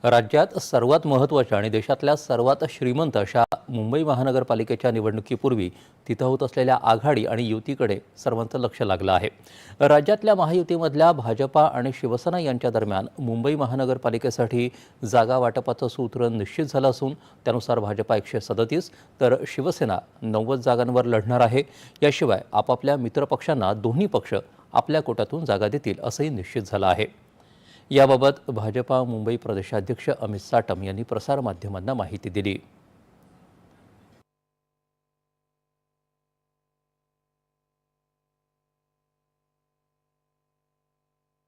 राज्यात सर्वात महत्त्वाच्या आणि देशातल्या सर्वात श्रीमंत अशा मुंबई महानगरपालिकेच्या निवडणुकीपूर्वी तिथं होत असलेल्या आघाडी आणि युतीकडे सर्वांचं लक्ष लागलं आहे। राज्यातल्या महायुतीमधल्या भाजपा आणि शिवसेना यांच्या दरम्यान मुंबई महानगरपालिकेसाठी जागा वाटपाचं सूत्र निश्चित झालं असून त्यानुसार भाजपा 137 तर शिवसेना 90 जागांवर लढणार आहे। याशिवाय आपापल्या मित्रपक्षांना दोन्ही पक्ष आपल्या कोट्यातून जागा देतील असंही निश्चित झालं आहे। याबाबत भाजपा मुंबई प्रदेशाध्यक्ष अमित साटम यांनी प्रसारमाध्यमांना माहिती दिली।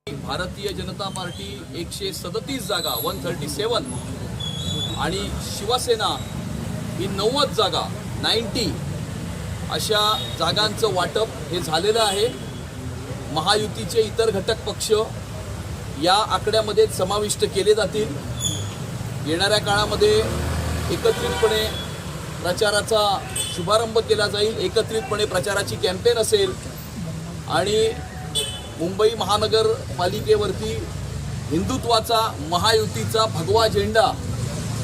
भारतीय जनता पार्टी 137 जागा 137 आणि शिवसेना ही 90 जागा 90 अशा जागांचं वाटप हे झालेलं आहे। महायुतीचे इतर घटक पक्ष या आकड्यामध्ये समाविष्ट केले जातील। येणाऱ्या काळामध्ये एकत्रितपणे प्रचाराचा शुभारंभ केला जाईल, एकत्रितपणे प्रचाराची कॅम्पेन असेल आणि मुंबई महानगरपालिकेवरती हिंदुत्वाचा महायुतीचा भगवा झेंडा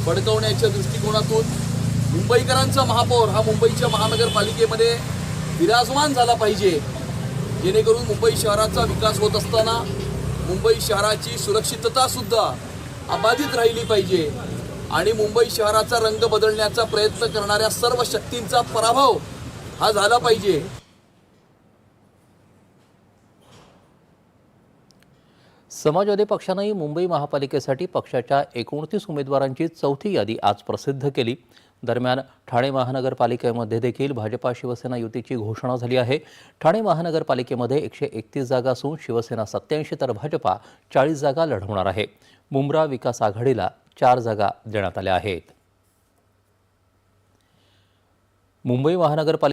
फडकवण्याच्या दृष्टिकोनातून मुंबईकरांचा महापौर हा मुंबईच्या महानगरपालिकेमध्ये विराजमान झाला पाहिजे, जेणेकरून मुंबई शहराचा विकास होत असताना मुंबई शहराची सुरक्षितता सुद्धा अबाधित राहिली पाहिजे आणि मुंबई शहराचा रंग बदलण्याचा प्रयत्न करणाऱ्या सर्व शक्तींचा पराभव हा झाला पाहिजे। समाजवादी पक्षानेही मुंबई महापालिकेसाठी पक्षाच्या 29 उमेदवारांची चौथी यादी आज प्रसिद्ध केली। दरम्यान ठाणे महानगरपालिकेमध्ये देखील भाजपा शिवसेना युतीची घोषणा झाली आहे। ठाणे महानगरपालिकेमध्ये 131 जागा असून शिवसेना 87 तर भाजपा 40 जागा लढवणार आहे। मुंब्रा विकास आघाडीला 4 जागा देण्यात आल्या आहेत। मुंबई महानगरपालिका